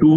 2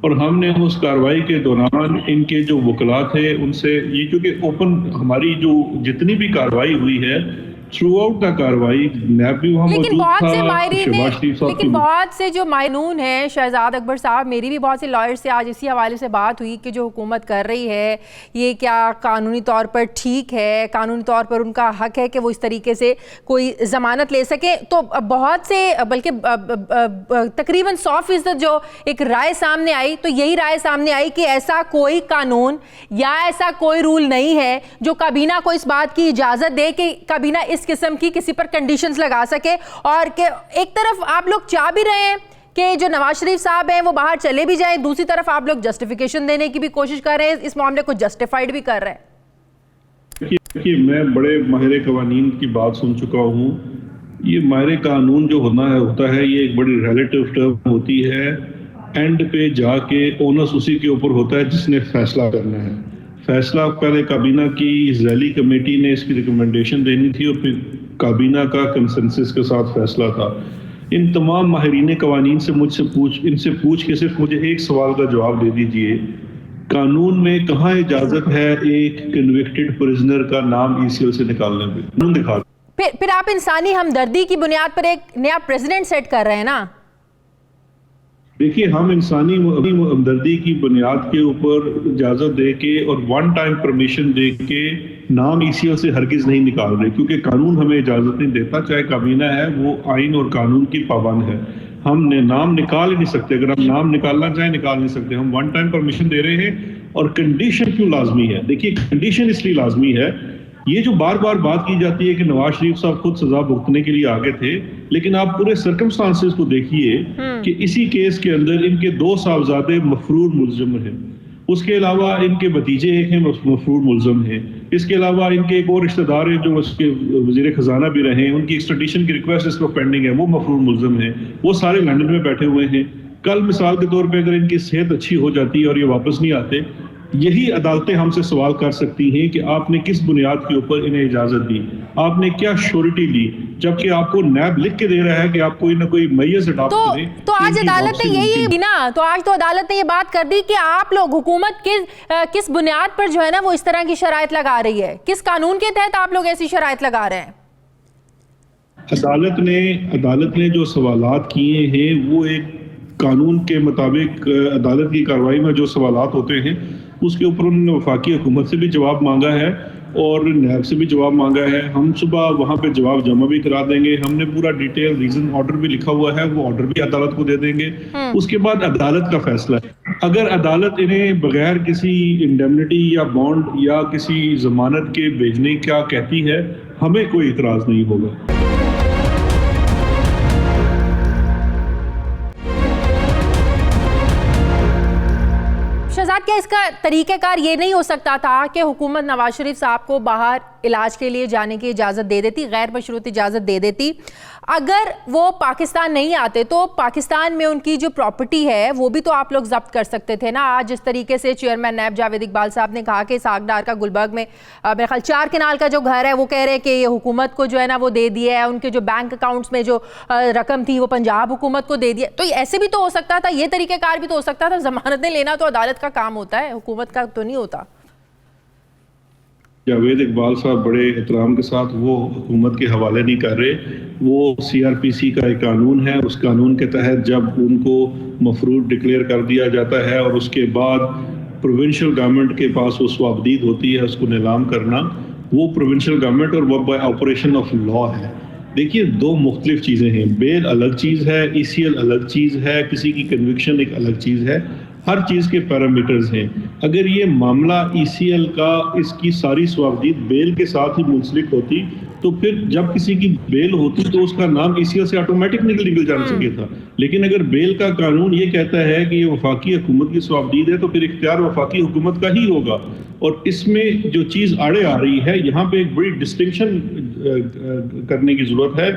اور ہم نے اس کاروائی کے دوران ان کے جو وکلاء تھے ان سے یہ چونکہ اوپن ہماری جو جتنی بھی کاروائی ہوئی ہے تھرو آؤٹ کا کاروائی نیب بھی وہاں لیکن موجود بہت تھا، سے ماہرین شہباز شریف صاحب لیکن بہت سے جو مائنون ہیں شہزاد اکبر صاحب، میری بھی بہت سے لائر سے آج اسی حوالے سے بات ہوئی کہ جو حکومت کر رہی ہے یہ کیا قانونی طور پر ٹھیک ہے، قانونی طور پر ان کا حق ہے کہ وہ اس طریقے سے کوئی ضمانت لے سکیں. تو بہت سے بلکہ تقریباً 100% جو ایک رائے سامنے آئی تو یہی رائے سامنے آئی کہ ایسا کوئی قانون یا ایسا کوئی رول نہیں ہے جو کابینہ کو اس بات کی اجازت دے کہ کابینہ اس قسم کی کسی پر کنڈیشنز لگا سکے، اور کہ ایک طرف آپ لوگ چاہ بھی رہے ہیں کہ جو نواز شریف صاحب ہیں وہ باہر چلے بھی جائیں، دوسری طرف آپ لوگ جسٹیفیکیشن دینے کی بھی کوشش کر رہے ہیں، اس معاملے کو جسٹیفائیڈ بھی کر رہے ہیں. دیکھیے میں بڑے ماہر قوانین کی بات سن چکا ہوں. یہ ماہر قانون جو ہوتا ہے یہ ایک بڑی ریلیٹیو ٹرم ہوتی ہے. اینڈ پہ جا کے اونس اسی کے اوپر ہوتا ہے جس نے فیصلہ کرنا ہے. فیصلہ پہلے کابینہ کی ذیلی کمیٹی نے اس کی ریکمنڈیشن دینی تھی اور پھر کابینہ کا کنسنسس کے ساتھ فیصلہ تھا. ان تمام ماہرین قوانین سے ان سے پوچھ کے صرف مجھے ایک سوال کا جواب دے دیجئے، قانون میں کہاں اجازت ہے ایک کنوکٹڈ پرزنر کا نام ای سی ایل سے نکالنے پہ؟ قانون دکھا. پھر آپ انسانی ہمدردی کی بنیاد پر ایک نیا پریزیڈنٹ سیٹ کر رہے ہیں نا. دیکھیے ہم انسانی ہمدردی کی بنیاد کے اوپر اجازت دے کے اور ون ٹائم پرمیشن دے کے نام ای سی ایل سے ہرگز نہیں نکال رہے، کیونکہ قانون ہمیں اجازت نہیں دیتا. چاہے کابینہ ہے وہ آئین اور قانون کی پابند ہے، ہم نے نام نکال ہی نہیں سکتے. اگر ہم نام نکالنا چاہیں نکال نہیں سکتے. ہم ون ٹائم پرمیشن دے رہے ہیں. اور کنڈیشن کیوں لازمی ہے؟ دیکھیے کنڈیشن اس لیے لازمی ہے، یہ جو بار بار بات کی جاتی ہے کہ نواز شریف صاحب خود سزا بھگتنے کے لیے آگے تھے، لیکن آپ پورے سرکمسٹانسز کو دیکھیے کہ اسی کیس کے اندر ان کے 2 صاحبزادے مفرور ملزم ہیں، اس کے علاوہ ان کے بھتیجے ایک ہیں مفرور ملزم ہیں، اس کے علاوہ ان کے ایک اور رشتہ دار ہیں جو اس کے وزیر خزانہ بھی رہے ہیں، ان کی ایکسٹریڈیشن کی ریکویسٹ اس وقت پینڈنگ ہے، وہ مفرور ملزم ہیں. وہ سارے لندن میں بیٹھے ہوئے ہیں. کل مثال کے طور پہ اگر ان کی صحت اچھی ہو جاتی ہے اور یہ واپس نہیں آتے، یہی عدالتیں ہم سے سوال کر سکتی ہیں کہ آپ نے کس بنیاد کے اوپر انہیں اجازت دی، آپ نے کیا شورٹی لی، جبکہ آپ کو نیب لکھ کے دے رہا ہے کہ آپ کوئی نہ کوئی میز اڈاپٹ کریں. تو آج عدالت نے یہی نا تو آج تو عدالت نے یہ بات کر دی کہ آپ لوگ حکومت کس بنیاد پر جو ہے نا وہ اس طرح کی شرائط لگا رہی ہے، کس قانون کے تحت آپ لوگ ایسی شرائط لگا رہے ہیں. عدالت نے جو سوالات کیے ہیں وہ ایک قانون کے مطابق عدالت کی کارروائی میں جو سوالات ہوتے ہیں اس کے اوپر انہوں نے وفاقی حکومت سے بھی جواب مانگا ہے اور نیب سے بھی جواب مانگا ہے. ہم صبح وہاں پہ جواب جمع بھی کرا دیں گے. ہم نے پورا ڈیٹیل ریزن آرڈر بھی لکھا ہوا ہے، وہ آرڈر بھی عدالت کو دے دیں گے. اس کے بعد عدالت کا فیصلہ ہے. اگر عدالت انہیں بغیر کسی انڈیمنٹی یا بانڈ یا کسی ضمانت کے بھیجنے کا کہتی ہے، ہمیں کوئی اعتراض نہیں ہوگا. شہزاد، کیا اس کا طریقہ کار یہ نہیں ہو سکتا تھا کہ حکومت نواز شریف صاحب کو باہر علاج کے لیے جانے کی اجازت دے دیتی، غیر مشروط اجازت دے دیتی؟ اگر وہ پاکستان نہیں آتے تو پاکستان میں ان کی جو پراپرٹی ہے وہ بھی تو آپ لوگ ضبط کر سکتے تھے نا. آج جس طریقے سے چیئرمین نیب جاوید اقبال صاحب نے کہا کہ ساگ ڈار کا گلبرگ میں میرے خیال 4 کنال کا جو گھر ہے وہ کہہ رہے کہ یہ حکومت کو جو ہے نا وہ دے دیا ہے، ان کے جو بینک اکاؤنٹس میں جو رقم تھی وہ پنجاب حکومت کو دے دیا. تو ایسے بھی تو ہو سکتا تھا، یہ طریقہ کار بھی تو ہو سکتا تھا. ضمانتیں لینا تو عدالت کا کام ہوتا ہے، حکومت کا تو نہیں ہوتا. جاوید اقبال صاحب بڑے احترام کے ساتھ وہ حکومت کے حوالے نہیں کر رہے. وہ سی آر پی سی کا ایک قانون ہے، اس قانون کے تحت جب ان کو مفروض ڈکلیئر کر دیا جاتا ہے اور اس کے بعد پروونشل گورنمنٹ کے پاس وہ سوابدید ہوتی ہے اس کو نیلام کرنا، وہ پروونشل گورنمنٹ اور وہ بائی آپریشن آف لا ہے. دیکھیے 2 مختلف چیزیں ہیں. بیل الگ چیز ہے، ای سی ایل الگ چیز ہے، کسی کی کنوکشن ایک الگ چیز ہے. ہر چیز کے پیرامیٹرز ہیں. اگر یہ معاملہ ای سی ایل کا اس کی ساری سوابدید بیل کے ساتھ ہی منسلک ہوتی تو پھر جب کسی کی بیل ہوتی تو اس کا نام ای سی ایل سے آٹومیٹک نکل جانا چاہیے تھا. لیکن اگر بیل کا قانون یہ کہتا ہے کہ یہ وفاقی حکومت کی سوابدید ہے تو پھر اختیار وفاقی حکومت کا ہی ہوگا. اور اس میں جو چیز آڑے آ رہی ہے یہاں پہ ایک بڑی ڈسٹنکشن کرنے کی ضرورت ہے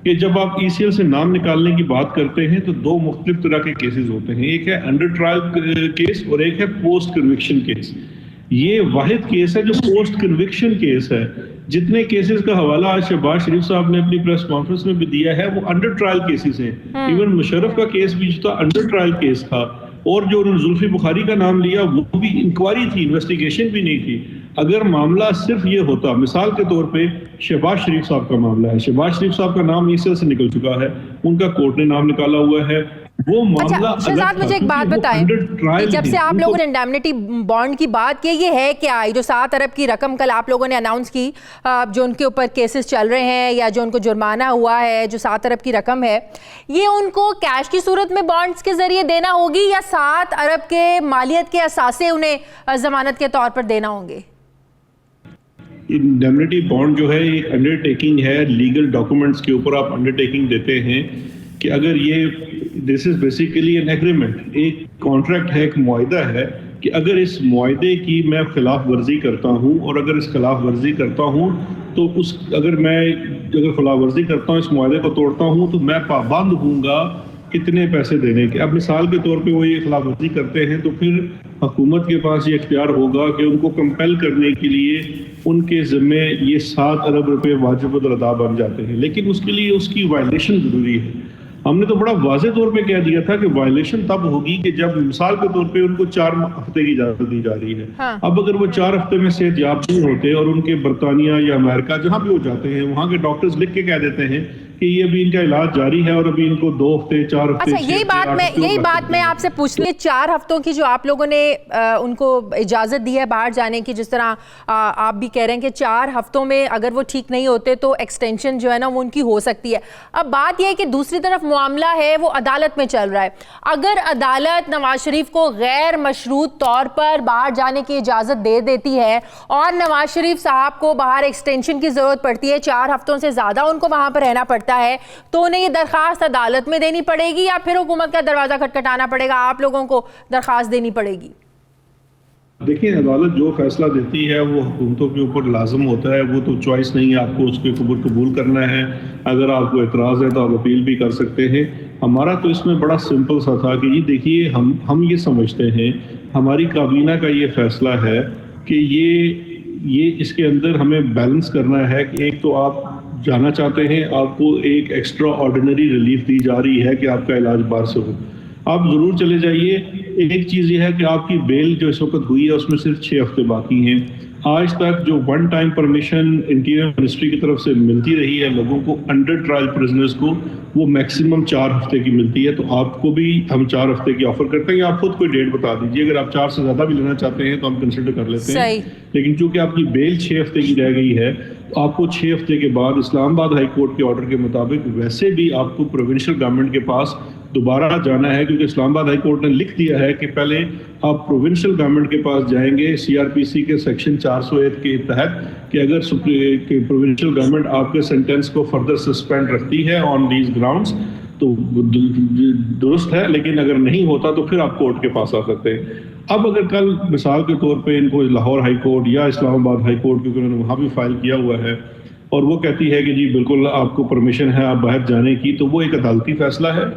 کہ جب آپ ای سی ایل سے نام نکالنے کی بات کرتے ہیں تو 2 مختلف طرح کے کیسز ہوتے ہیں. ایک ہے انڈر ٹرائل کیس اور ایک ہے پوسٹ کنوکشن کیس. یہ واحد کیس ہے جو پوسٹ کنوکشن کیس ہے. جتنے کیسز کا حوالہ آج شہباز شریف صاحب نے اپنی پریس کانفرنس میں بھی دیا ہے وہ انڈر ٹرائل کیسز ہیں. ایون مشرف کا کیس بھی جو تھا انڈر ٹرائل کیس تھا. اور جو انہوں نے زلفی بخاری کا نام لیا وہ بھی انکوائری تھی، انویسٹیگیشن بھی نہیں تھی. اگر معاملہ صرف یہ ہوتا، مثال کے طور پہ شہباز شریف صاحب کا معاملہ ہے، شہباز شریف صاحب کا نام اس سے نکل چکا ہے، ان کا کورٹ نے نام نکالا ہوا ہے، وہ معاملہ شہزاد مجھے ایک بات بتائیں کہ جب سے آپ لوگوں نے انڈیمنیٹی بانڈ کی بات کی، یہ ہے کیا جو 7 ارب کی رقم کل آپ لوگوں نے اناؤنس کی، جو ان کے اوپر کیسز چل رہے ہیں یا جو ان کو جرمانہ ہوا ہے، جو 7 ارب کی رقم ہے، یہ ان کو کیش کی صورت میں بانڈز کے ذریعے دینا ہوگی یا 7 ارب کے مالیت کے اثاثے انہیں ضمانت کے طور پر دینا ہوں گے؟ انڈیمنیٹی بانڈ جو ہے ایک انڈر ٹیکنگ ہے، لیگل ڈاکومنٹس کے اوپر آپ انڈر ٹیکنگ دیتے ہیں کہ اگر یہ دس از بیسیکلی این ایگریمنٹ، ایک کانٹریکٹ ہے، ایک معاہدہ ہے کہ اگر اس معاہدے کی میں خلاف ورزی کرتا ہوں اور اگر اس خلاف ورزی کرتا ہوں تو اگر خلاف ورزی کرتا ہوں، اس معاہدے کو توڑتا ہوں تو میں پابند ہوں گا کتنے پیسے دینے کے. اب مثال کے طور پہ وہ یہ خلاف ورزی کرتے ہیں تو پھر حکومت کے پاس یہ اختیار ہوگا کہ ان کو کمپیل کرنے کے لیے ان کے ذمے یہ 7 ارب روپے واجب الادا بن جاتے ہیں، لیکن اس کے لیے اس کی وائلیشن ضروری ہے. ہم نے تو بڑا واضح طور پہ کہہ دیا تھا کہ وائلیشن تب ہوگی کہ جب مثال کے طور پہ ان کو 4 ہفتے کی اجازت دی جا رہی ہے. اب اگر وہ 4 ہفتے میں صحت یاب نہیں ہوتے اور ان کے برطانیہ یا امریکہ جہاں بھی وہ جاتے ہیں وہاں کے ڈاکٹرز لکھ کے کہہ دیتے ہیں کہ یہ ابھی ان کا علاج جاری ہے اور ابھی ان کو 2 ہفتے 4 ہفتے. اچھا یہی بات میں آپ سے پوچھتی ہوں، 4 ہفتوں کی جو آپ لوگوں نے ان کو اجازت دی ہے باہر جانے کی، جس طرح آپ بھی کہہ رہے ہیں کہ 4 ہفتوں میں اگر وہ ٹھیک نہیں ہوتے تو ایکسٹینشن جو ہے نا وہ ان کی ہو سکتی ہے. اب بات یہ ہے کہ دوسری طرف معاملہ ہے وہ عدالت میں چل رہا ہے. اگر عدالت نواز شریف کو غیر مشروط طور پر باہر جانے کی اجازت دے دیتی ہے اور نواز شریف صاحب کو باہر ایکسٹینشن کی ضرورت پڑتی ہے، 4 ہفتوں سے زیادہ ان کو وہاں پر رہنا پڑتا ہے، تو انہیں یہ درخواست عدالت میں دینی پڑے گی یا پھر حکومت کا دروازہ کھٹکھٹانا پڑے گا، آپ لوگوں کو درخواست دینی پڑے گی؟ دیکھیں عدالت جو فیصلہ دیتی ہے وہ حکومتوں کے اوپر لازم ہوتا ہے، وہ تو چوائس نہیں ہے، آپ کو اس کے قبول کرنا ہے. اگر آپ کو اعتراض ہے تو آپ اپیل بھی کر سکتے ہیں. ہمارا تو اس میں بڑا سمپل سا تھا کہ یہ دیکھیے ہم یہ سمجھتے ہیں، ہماری کابینہ کا یہ فیصلہ ہے کہ یہ اس کے اندر ہمیں بیلنس کرنا ہے کہ ایک تو آپ جانا چاہتے ہیں، آپ کو ایک ایکسٹرا آرڈینری ریلیف دی جا رہی ہے کہ آپ کا علاج باہر سے ہو، آپ ضرور چلے جائیے. ایک چیز یہ ہے کہ آپ کی بیل جو اس وقت ہوئی ہے اس میں صرف 6 ہفتے باقی ہیں. آج تک جو 1 ٹائم پرمیشن انٹیریئر منسٹری کی طرف سے ملتی رہی ہے لوگوں کو، انڈر ٹرائل پرزنرز کو، وہ میکسیمم 4 ہفتے کی ملتی ہے. تو آپ کو بھی ہم 4 ہفتے کی آفر کرتے ہیں، آپ خود کوئی ڈیٹ بتا دیجیے، اگر آپ 4 سے زیادہ بھی لینا چاہتے ہیں تو ہم کنسیڈر کر لیتے ہیں. لیکن چونکہ آپ کی بیل 6 ہفتے کی رہ گئی ہے تو آپ کو 6 ہفتے کے بعد اسلام آباد ہائی کورٹ کے آرڈر کے مطابق ویسے بھی آپ کو پروونشل گورنمنٹ کے پاس دوبارہ جانا ہے، کیونکہ اسلام آباد ہائی کورٹ نے لکھ دیا ہے کہ پہلے آپ پروونشل گورنمنٹ کے پاس جائیں گے CRPC کے سیکشن 401 کے تحت کہ اگر پروونشل گورنمنٹ آپ کے سینٹینس کو فردر سسپینڈ رکھتی ہے آن دیز گراؤنڈز تو درست ہے، لیکن اگر نہیں ہوتا تو پھر آپ کورٹ کے پاس آ سکتے ہیں. اب اگر کل مثال کے طور پہ ان کو لاہور ہائی کورٹ یا اسلام آباد ہائی کورٹ، کیونکہ انہوں نے وہاں بھی فائل کیا ہوا ہے، اور وہ کہتی ہے کہ جی بالکل آپ کو پرمیشن ہے آپ باہر جانے کی، تو وہ ایک عدالتی فیصلہ ہے.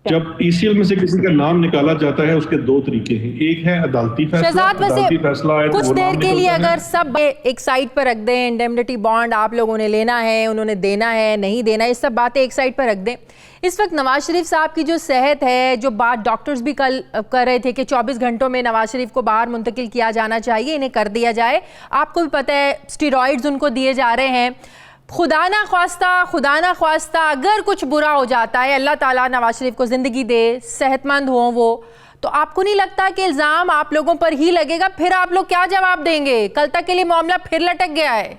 جب ECL میں سے کسی کا نام نکالا جاتا ہے اس کے 2 طریقے ہیں، ایک ہے عدالتی فیصلہ. عدالتی فیصلہ ہے کچھ دیر کے لیے اگر سب ایک سائٹ پر رکھ دیں، انڈیمنیٹی بانڈ آپ لوگوں نے لینا ہے، انہوں نے دینا ہے نہیں دینا، یہ سب باتیں ایک سائٹ پر رکھ دیں. اس وقت نواز شریف صاحب کی جو صحت ہے، جو بات ڈاکٹرز بھی کل کر رہے تھے کہ 24 گھنٹوں میں نواز شریف کو باہر منتقل کیا جانا چاہیے، انہیں کر دیا جائے. آپ کو بھی پتہ ہے اسٹیرائڈز ان کو دیے جا رہے ہیں. خدا نہ خواستہ اگر کچھ برا ہو جاتا ہے، اللہ تعالیٰ نواز شریف کو زندگی دے، صحت مند ہوں وہ، تو آپ کو نہیں لگتا کہ الزام آپ لوگوں پر ہی لگے گا؟ پھر آپ لوگ کیا جواب دیں گے؟ کل تک کے لیے معاملہ پھر لٹک گیا ہے.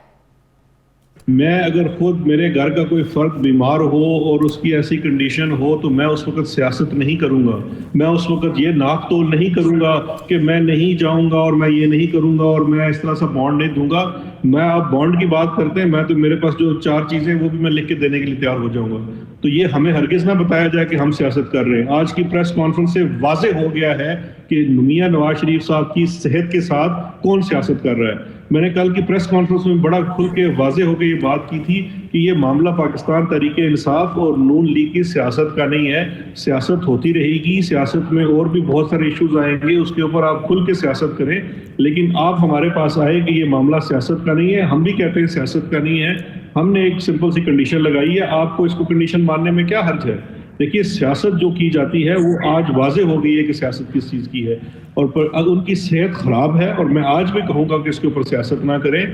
میں اگر خود میرے گھر کا کوئی فرد بیمار ہو اور اس کی ایسی کنڈیشن ہو تو میں اس وقت سیاست نہیں کروں گا. میں اس وقت یہ ناک تول نہیں کروں گا کہ میں نہیں جاؤں گا اور میں یہ نہیں کروں گا اور میں اس طرح سے بانڈ نہیں دوں گا. میں آپ بانڈ کی بات کرتے ہیں، میں تو میرے پاس جو 4 چیزیں وہ بھی میں لکھ کے دینے کے لیے تیار ہو جاؤں گا. تو یہ ہمیں ہرگز نہ بتایا جائے کہ ہم سیاست کر رہے ہیں. آج کی پریس کانفرنس سے واضح ہو گیا ہے کہ میاں نواز شریف صاحب کی صحت کے ساتھ کون سیاست کر رہا ہے. میں نے کل کی پریس کانفرنس میں بڑا کھل کے واضح ہو کے یہ بات کی تھی کہ یہ معاملہ پاکستان تحریک انصاف اور نون لیگ کی سیاست کا نہیں ہے. سیاست ہوتی رہے گی، سیاست میں اور بھی بہت سارے ایشوز آئیں گے، اس کے اوپر آپ کھل کے سیاست کریں. لیکن آپ ہمارے پاس آئے کہ یہ معاملہ سیاست کا نہیں ہے، ہم بھی کہتے ہیں سیاست کا نہیں ہے. ہم نے ایک سمپل سی کنڈیشن لگائی ہے، آپ کو اس کو کنڈیشن ماننے میں کیا حرج ہے؟ دیکھیے سیاست جو کی جاتی ہے وہ آج واضح ہو گئی ہے کہ سیاست کس چیز کی ہے، اور اگر ان کی صحت خراب ہے، اور میں آج بھی کہوں گا کہ اس کے اوپر سیاست نہ کریں،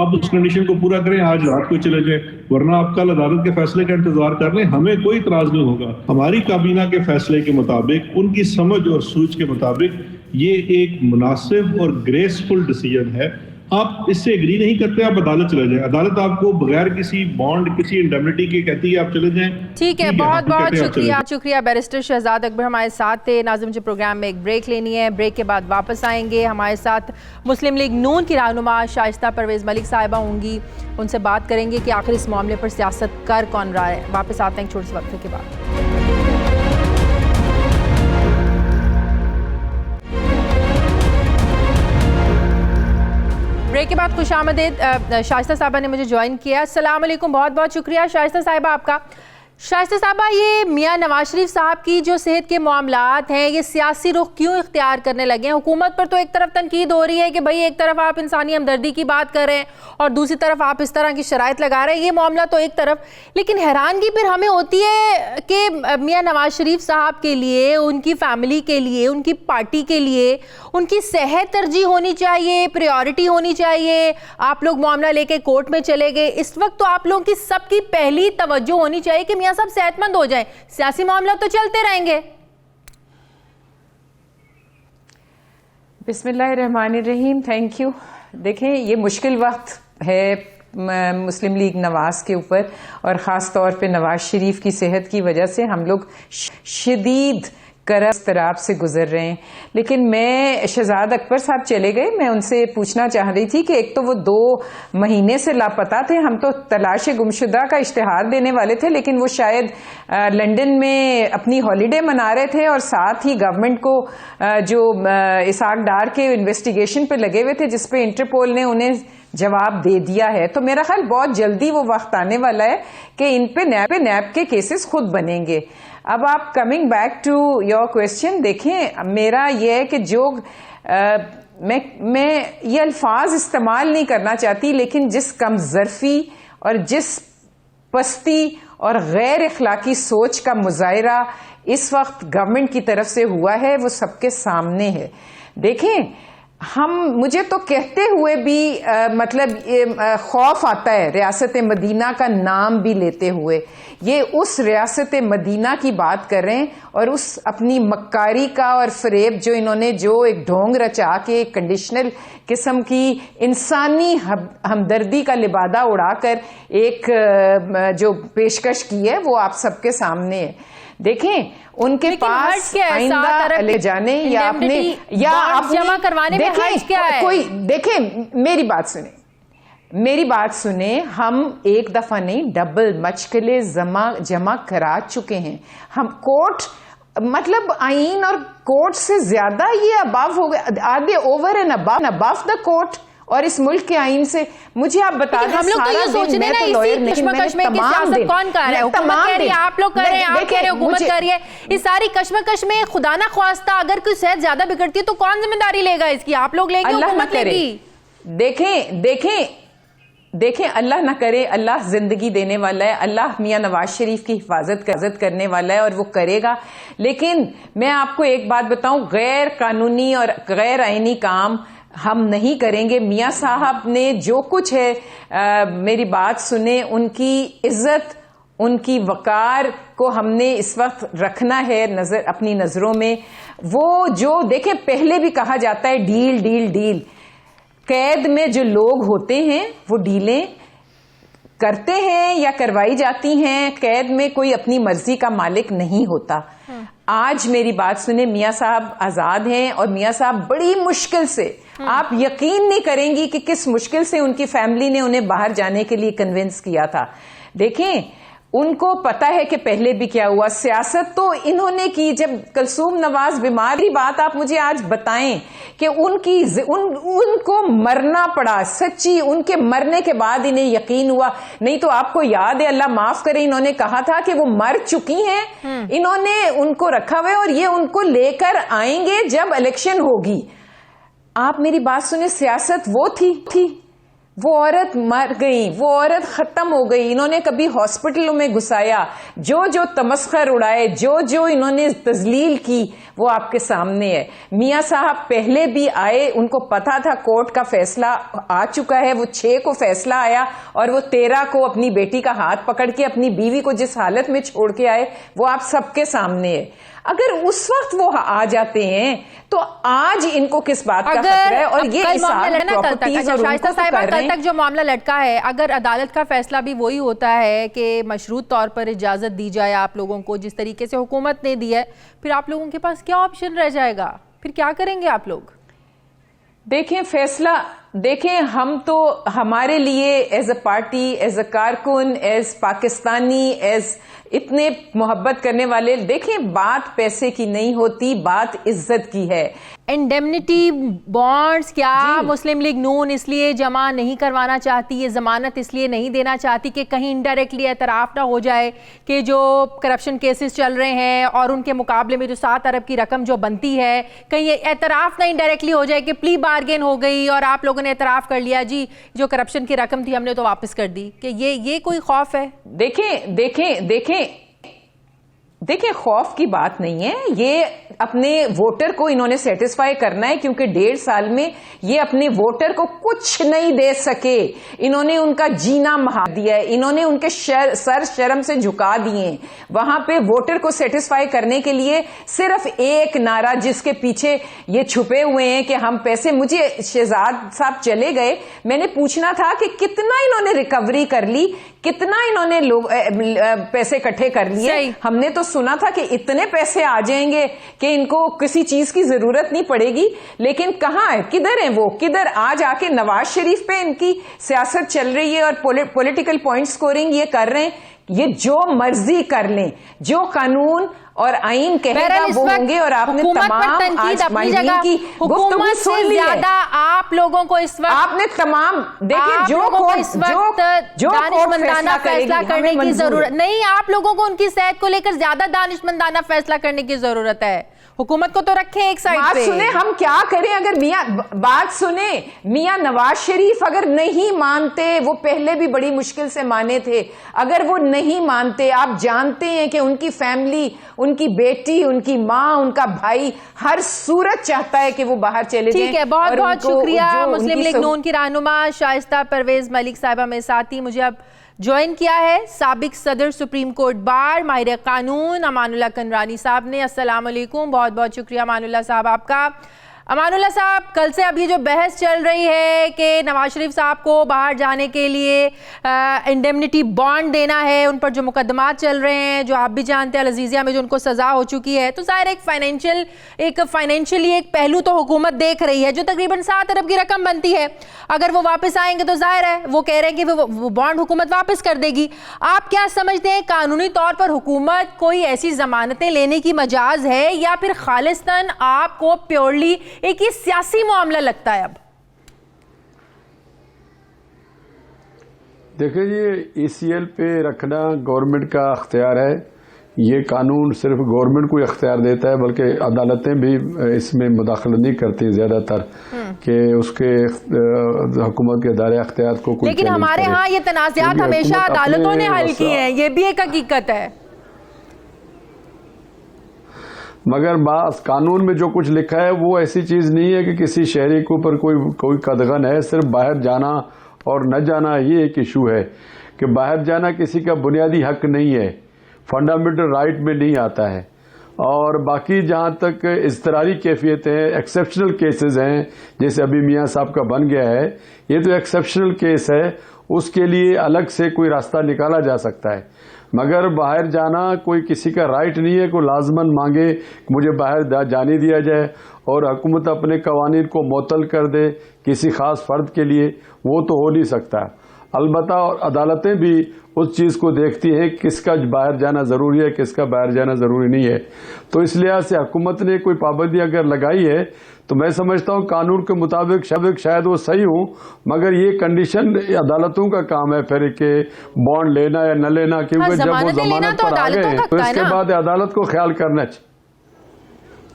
آپ اس کنڈیشن کو پورا کریں، آج رات کو چلے جائیں، ورنہ آپ کل عدالت کے فیصلے کا انتظار کر لیں، ہمیں کوئی اعتراض نہیں ہوگا۔ ہماری کابینہ کے فیصلے کے مطابق، ان کی سمجھ اور سوچ کے مطابق یہ ایک مناسب اور گریسفل ڈیسیجن ہے۔ آپ اس سے ایگری نہیں کرتے، آپ عدالت چلے جائیں، عدالت آپ کو بغیر کسی بانڈ، کسی انڈیمنٹی کے کہتی ہے آپ چلے جائیں۔ ٹھیک ہے، بہت بہت شکریہ بیرسٹر شہزاد اکبر ہمارے ساتھ تھے۔ ناظرین، مجھے پروگرام میں ایک بریک لینی ہے، بریک کے بعد واپس آئیں گے۔ ہمارے ساتھ مسلم لیگ نون کی رہنما شائستہ پرویز ملک صاحبہ ہوں گی، ان سے بات کریں گے کہ آخر اس معاملے پر سیاست کر کون رہا ہے۔ واپس آتے ہیں ایک چھوٹے سے وقفے کے بعد۔ بریک کے بعد خوش آمدید، شائستہ صاحبہ نے مجھے جوائن کیا۔ السلام علیکم، بہت بہت شکریہ شائستہ صاحبہ آپ کا۔ شائستہ صاحبہ، یہ میاں نواز شریف صاحب کی جو صحت کے معاملات ہیں، یہ سیاسی رخ کیوں اختیار کرنے لگے ہیں؟ حکومت پر تو ایک طرف تنقید ہو رہی ہے کہ بھئی ایک طرف آپ انسانی ہمدردی کی بات کر رہے ہیں اور دوسری طرف آپ اس طرح کی شرائط لگا رہے ہیں، یہ معاملہ تو ایک طرف، لیکن حیرانگی پھر ہمیں ہوتی ہے کہ میاں نواز شریف صاحب کے لیے، ان کی فیملی کے لیے، ان کی پارٹی کے لیے ان کی صحت ترجیح ہونی چاہیے، پریورٹی ہونی چاہیے۔ آپ لوگ معاملہ لے کے کورٹ میں چلے گئے، اس وقت تو آپ لوگوں کی سب کی پہلی توجہ ہونی چاہیے کہ میاں صاحب صحت مند ہو جائیں، سیاسی معاملہ تو چلتے رہیں گے۔ بسم اللہ الرحمن الرحیم، تھینک یو۔ دیکھیں، یہ مشکل وقت ہے مسلم لیگ نواز کے اوپر، اور خاص طور پہ نواز شریف کی صحت کی وجہ سے ہم لوگ شدید اضطراب سے گزر رہے ہیں۔ لیکن میں شہزاد اکبر صاحب چلے گئے، میں ان سے پوچھنا چاہ رہی تھی کہ ایک تو وہ 2 مہینے سے لاپتہ تھے، ہم تو تلاش گمشدہ کا اشتہار دینے والے تھے، لیکن وہ شاید لنڈن میں اپنی ہالیڈے منا رہے تھے، اور ساتھ ہی گورنمنٹ کو جو اسحاق ڈار کے انویسٹیگیشن پہ لگے ہوئے تھے، جس پہ انٹرپول نے انہیں جواب دے دیا ہے۔ تو میرا خیال بہت جلدی وہ وقت آنے والا ہے کہ ان پہ نیب کے کیسز خود بنیں گے۔ اب آپ coming back to your question, دیکھیں میرا یہ ہے کہ جو میں یہ الفاظ استعمال نہیں کرنا چاہتی، لیکن جس کم ظرفی اور جس پستی اور غیر اخلاقی سوچ کا مظاہرہ اس وقت گورنمنٹ کی طرف سے ہوا ہے، وہ سب کے سامنے ہے۔ دیکھیں، مجھے تو کہتے ہوئے بھی مطلب خوف آتا ہے ریاست مدینہ کا نام بھی لیتے ہوئے۔ یہ اس ریاست مدینہ کی بات کر رہے ہیں، اور اس اپنی مکاری کا اور فریب جو انہوں نے جو ایک ڈھونگ رچا کے ایک کنڈیشنل قسم کی انسانی ہمدردی کا لبادہ اڑا کر ایک جو پیشکش کی ہے، وہ آپ سب کے سامنے ہے۔ دیکھیں، ان کے پاس آئندہ لے جانے یا اپنے جمع کروانے میں حرج کیا ہے؟ کوئی دیکھیں، میری بات سنیں، ہم ایک دفعہ نہیں ڈبل مشکلیں جمع کرا چکے ہیں۔ ہم کورٹ مطلب آئین اور کورٹ سے زیادہ یہ ابو ہو گئے، are they over and above the court اور اس ملک کے آئین سے؟ مجھے آپ بتا دیں، ہم لوگ تو یہ سوچ رہے ہیں نا، اسی کشمکش میں کہ سیاست کون کر رہا ہے؟ حکومت کہہ رہی ہے، آپ لوگ کر رہے ہیں، آپ کہہ رہے ہیں حکومت کر رہی ہے۔ اس ساری کشمکش میں خدا نہ خواستہ اگر کوئی صحت زیادہ بگڑتی ہے تو کون ذمہ داری لے گا اس کی؟ آپ لوگ لیں گے، حکومت لے گی؟ دیکھیں، اللہ نہ کرے، اللہ زندگی دینے والا ہے، اللہ میاں نواز شریف کی حفاظت کرنے والا ہے، اور وہ کرے گا۔ لیکن میں آپ کو ایک بات بتاؤں، غیر قانونی اور غیر آئینی کام ہم نہیں کریں گے۔ میاں صاحب نے جو کچھ ہے، میری بات سنیں، ان کی عزت، ان کی وقار کو ہم نے اس وقت رکھنا ہے اپنی نظروں میں۔ وہ جو دیکھیں، پہلے بھی کہا جاتا ہے ڈیل ڈیل ڈیل، قید میں جو لوگ ہوتے ہیں وہ ڈیلیں کرتے ہیں یا کروائی جاتی ہیں، قید میں کوئی اپنی مرضی کا مالک نہیں ہوتا۔ آج میری بات سنیں، میاں صاحب آزاد ہیں، اور میاں صاحب بڑی مشکل سے، آپ یقین نہیں کریں گی کہ کس مشکل سے ان کی فیملی نے انہیں باہر جانے کے لیے کنونس کیا تھا۔ دیکھیں، ان کو پتا ہے کہ پہلے بھی کیا ہوا، سیاست تو انہوں نے کی۔ جب کلثوم نواز بیماری بات آپ مجھے آج بتائیں کہ ان کو مرنا پڑا، سچی ان کے مرنے کے بعد انہیں یقین ہوا، نہیں تو آپ کو یاد ہے، اللہ معاف کرے، انہوں نے کہا تھا کہ وہ مر چکی ہیں، انہوں نے ان کو رکھا ہوا ہے اور یہ ان کو لے کر آئیں گے جب الیکشن ہوگی۔ آپ میری بات سنیں، سیاست وہ تھی وہ عورت مر گئی, وہ عورت ختم ہو گئی. انہوں نے کبھی ہاسپٹلوں میں گھسایا, جو جو تمسخر اڑائے, جو جو انہوں نے تذلیل کی, وہ آپ کے سامنے ہے. میاں صاحب پہلے بھی آئے, ان کو پتا تھا کورٹ کا فیصلہ آ چکا ہے. وہ 6 کو فیصلہ آیا اور وہ 13 کو اپنی بیٹی کا ہاتھ پکڑ کے اپنی بیوی کو جس حالت میں چھوڑ کے آئے, وہ آپ سب کے سامنے ہے. اگر اس وقت وہ آ جاتے ہیں تو آج ان کو کس بات کا خطرہ ہے؟ اور یہ شائستہ صاحبہ, کل تک جو معاملہ لٹکا ہے, اگر عدالت کا فیصلہ بھی وہی ہوتا ہے کہ مشروط طور پر اجازت دی جائے آپ لوگوں کو, جس طریقے سے حکومت نے دی ہے, پھر آپ لوگوں کے پاس کیا آپشن رہ جائے گا؟ پھر کیا کریں گے آپ لوگ؟ دیکھیں فیصلہ, دیکھیں ہم تو ہمارے لیے as a party, as a کارکن, ایز پاکستانی, ایز اتنے محبت کرنے والے, دیکھیں بات پیسے کی نہیں ہوتی, بات عزت کی ہے. انڈیمنیٹی بانڈز کیا مسلم لیگ نون اس لیے جمع نہیں کروانا چاہتی, یہ ضمانت اس لیے نہیں دینا چاہتی کہ کہیں انڈائریکٹلی اعتراف نہ ہو جائے کہ جو کرپشن کیسز چل رہے ہیں اور ان کے مقابلے میں جو 7 ارب کی رقم جو بنتی ہے, کہیں یہ اعتراف نہ انڈائریکٹلی ہو جائے کہ پلی بارگین ہو گئی اور آپ لوگوں نے اعتراف کر لیا, جی جو کرپشن کی رقم تھی ہم نے تو واپس کر دی, کہ یہ کوئی خوف ہے؟ دیکھیں خوف کی بات نہیں ہے, یہ اپنے ووٹر کو انہوں نے سیٹسفائی کرنا ہے, کیونکہ 1.5 سال میں یہ اپنے ووٹر کو کچھ نہیں دے سکے. انہوں نے ان کا جینا مہا دیا ہے, انہوں نے ان کے سر شرم سے جھکا دیے. وہاں پہ ووٹر کو سیٹسفائی کرنے کے لیے صرف ایک نعرہ, جس کے پیچھے یہ چھپے ہوئے ہیں کہ ہم پیسے, مجھے شہزاد صاحب چلے گئے, میں نے پوچھنا تھا کہ کتنا انہوں نے ریکوری کر لی, کتنا انہوں نے پیسے اکٹھے کر لیے. ہم نے تو سنا تھا کہ اتنے پیسے آ جائیں گے کہ ان کو کسی چیز کی ضرورت نہیں پڑے گی, لیکن کہاں ہے, کدھر ہیں وہ, کدھر آج آ کے نواز شریف پہ ان کی سیاست چل رہی ہے اور پولیٹیکل پوائنٹ سکورنگ یہ کر رہے ہیں. یہ جو مرضی کر لیں, جو قانون اور آئین کہے گا وہ ہوں گے. اور آپ نے تمام آج مائنڈ کی گفتگو سن لی ہے, آپ لوگوں کو اس وقت آپ نے تمام دیکھیں جو دانشمندانہ فیصلہ کرنے کی ضرورت نہیں, آپ لوگوں کو ان کی صحت کو لے کر زیادہ دانشمندانہ فیصلہ کرنے کی ضرورت ہے. حکومت کو تو رکھیں ایک سائڈ پہ. بات سنیں, ہم کیا کریں اگر بات سنیں, میاں نواز شریف اگر نہیں مانتے, وہ پہلے بھی بڑی مشکل سے مانے تھے, اگر وہ نہیں مانتے, آپ جانتے ہیں کہ ان کی فیملی, ان کی بیٹی, ان کی ماں, ان کا بھائی ہر صورت چاہتا ہے کہ وہ باہر چلے جائیں. ٹھیک ہے, بہت بہت شکریہ. مسلم لیگ نون کی رہنما شائستہ پرویز ملک صاحبہ میں ساتھی مجھے اب جوائن کیا ہے سابق صدر سپریم کورٹ بار ماہر قانون امان اللہ کنرانی صاحب نے. السلام علیکم, بہت بہت شکریہ امان اللہ صاحب آپ کا. امان اللہ صاحب, کل سے اب یہ جو بحث چل رہی ہے کہ نواز شریف صاحب کو باہر جانے کے لیے انڈیمنیٹی بانڈ دینا ہے, ان پر جو مقدمات چل رہے ہیں, جو آپ بھی جانتے ہیں العزیزیہ میں جو ان کو سزا ہو چکی ہے, تو ظاہر ایک فائنینشلی ایک پہلو تو حکومت دیکھ رہی ہے جو تقریباً 7 ارب کی رقم بنتی ہے. اگر وہ واپس آئیں گے تو ظاہر ہے وہ کہہ رہے ہیں کہ وہ بانڈ حکومت واپس کر دے گی. آپ کیا سمجھتے ہیں, قانونی طور پر حکومت کوئی ایسی ضمانتیں لینے کی مجاز ہے, یا پھر خالصتاً آپ کو پیورلی ایک یہ سیاسی معاملہ لگتا ہے؟ اب دیکھیں جی, ای سی ایل پہ رکھنا گورنمنٹ کا اختیار ہے, یہ قانون صرف گورنمنٹ کو اختیار دیتا ہے, بلکہ عدالتیں بھی اس میں مداخلت نہیں کرتی زیادہ تر کہ اس کے حکومت کے دائرۂ اختیار کو کوئی. لیکن ہمارے ہاں یہ تنازعات ہمیشہ عدالتوں نے حل کی ہیں, یہ بھی ایک حقیقت ہے. مگر بعض قانون میں جو کچھ لکھا ہے وہ ایسی چیز نہیں ہے کہ کسی شہری کے اوپر کوئی قدغن ہے. صرف باہر جانا اور نہ جانا یہ ایک ایشو ہے کہ باہر جانا کسی کا بنیادی حق نہیں ہے, فنڈامنٹل رائٹ میں نہیں آتا ہے. اور باقی جہاں تک اضطراری کیفیتیں ہیں, ایکسیپشنل کیسز ہیں, جیسے ابھی میاں صاحب کا بن گیا ہے, یہ تو ایکسیپشنل کیس ہے, اس کے لیے الگ سے کوئی راستہ نکالا جا سکتا ہے. مگر باہر جانا کوئی کسی کا رائٹ نہیں ہے, کوئی لازماً مانگے کہ مجھے باہر جانے دیا جائے اور حکومت اپنے قوانین کو معطل کر دے کسی خاص فرد کے لیے, وہ تو ہو نہیں سکتا. البتہ عدالتیں بھی اس چیز کو دیکھتی ہیں کس کا باہر جانا ضروری ہے, کس کا باہر جانا ضروری نہیں ہے. تو اس لحاظ سے حکومت نے کوئی پابندی اگر لگائی ہے تو میں سمجھتا ہوں قانون کے مطابق شاید وہ صحیح ہوں, مگر یہ کنڈیشن عدالتوں کا کام ہے پھر کہ بانڈ لینا یا نہ لینا, کیونکہ جب وہ ضمانت پر آ گئے تو اس کے بعد عدالت کو خیال کرنا چاہیے.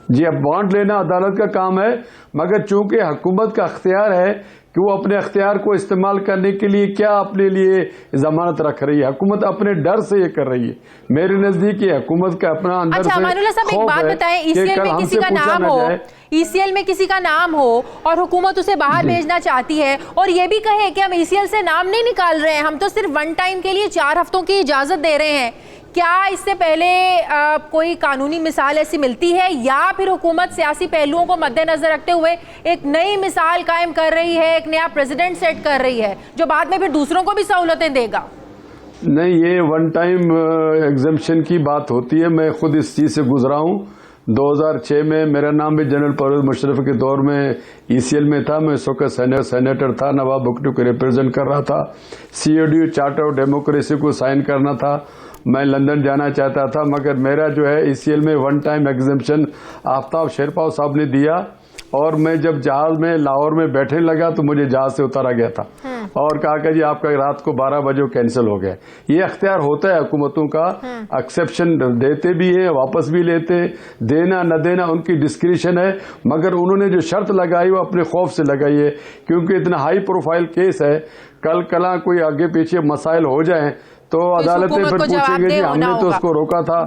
جی اب بانڈ لینا عدالت کا کام ہے، مگر چونکہ حکومت کا اختیار ہے کہ وہ اپنے اختیار کو استعمال کرنے کے لیے کیا اپنے لیے ضمانت رکھ رہی ہے. حکومت اپنے ڈر سے یہ کر رہی ہے. میرے نزدیک یہ حکومت کا اپنا اندر سے امان اللہ صاحب ایک بات بتائیں، ای سی ایل میں کسی کا نام ہو اور حکومت اسے باہر بھیجنا چاہتی ہے اور یہ بھی کہے کہ ہم ای سی ایل سے نام نہیں نکال رہے ہیں، ہم تو صرف ون ٹائم کے لیے 4 ہفتوں کی اجازت دے رہے ہیں، کیا اس سے پہلے کوئی قانونی مثال ایسی ملتی ہے یا پھر حکومت سیاسی پہلوؤں کو مد نظر رکھتے ہوئے ایک نئی مثال قائم کر رہی ہے، ایک نیا پریزیڈنٹ سیٹ کر رہی ہے جو بعد میں پھر دوسروں کو بھی سہولتیں دے گا؟ نہیں، یہ ون ٹائم ایگزمپشن کی بات ہوتی ہے. میں خود اس چیز سے گزرا ہوں. 2006 میں میرا نام بھی جنرل پرویز مشرف کے دور میں ای سی ایل میں تھا. میں اس وقت سینیٹر تھا، نواب بگٹی کو ریپرزینٹ کر رہا تھا. C O D charter of democracy کو سائن کرنا تھا. میں لندن جانا چاہتا تھا، مگر میرا جو ہے ای سی ایل میں ون ٹائم ایگزمپشن آفتاب شیرپاؤ صاحب نے دیا، اور میں جب جہاز میں لاہور میں بیٹھنے لگا تو مجھے جہاز سے اتارا گیا تھا اور کہا کہ جی آپ کا رات کو 12 بجے کینسل ہو گیا. یہ اختیار ہوتا ہے حکومتوں کا، ایکسیپشن دیتے بھی ہیں، واپس بھی لیتے، دینا نہ دینا ان کی ڈسکریشن ہے. مگر انہوں نے جو شرط لگائی وہ اپنے خوف سے لگائی ہے، کیونکہ اتنا ہائی پروفائل کیس ہے. کل کوئی آگے پیچھے مسائل ہو جائیں تو عدالتیں پھر پوچھیں گے جی ہم نے تو اس کو روکا تھا،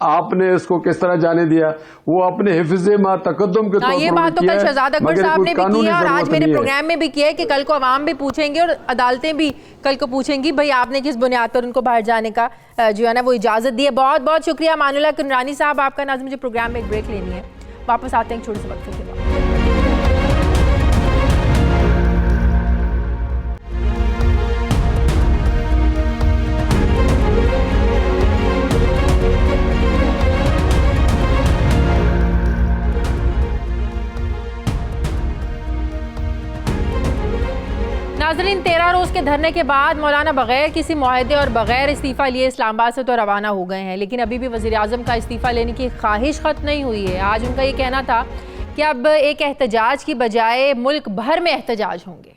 آپ نے اس کو کس طرح جانے دیا. وہ اپنے حفظ ما تقدم کے طور پر یہ بات تو کل شہزاد اکبر صاحب نے بھی کی ہے اور آج میرے پروگرام میں بھی کیا ہے کہ کل کو عوام بھی پوچھیں گے اور عدالتیں بھی کل کو پوچھیں گی بھئی آپ نے کس بنیاد پر ان کو باہر جانے کا جو ہے نا وہ اجازت دی ہے. بہت بہت شکریہ امان اللہ کنرانی صاحب آپ کا. ناظرین مجھے پروگرام میں ایک بریک لینی ہے، واپس آتے ہیں چھوٹے سے وقت کے بعد. ناظرین 13 روز کے دھرنے کے بعد مولانا بغیر کسی معاہدے اور بغیر استعفیٰ لیے اسلام آباد سے تو روانہ ہو گئے ہیں، لیکن ابھی بھی وزیر اعظم کا استعفیٰ لینے کی خواہش ختم نہیں ہوئی ہے. آج ان کا یہ کہنا تھا کہ اب ایک احتجاج کی بجائے ملک بھر میں احتجاج ہوں گے.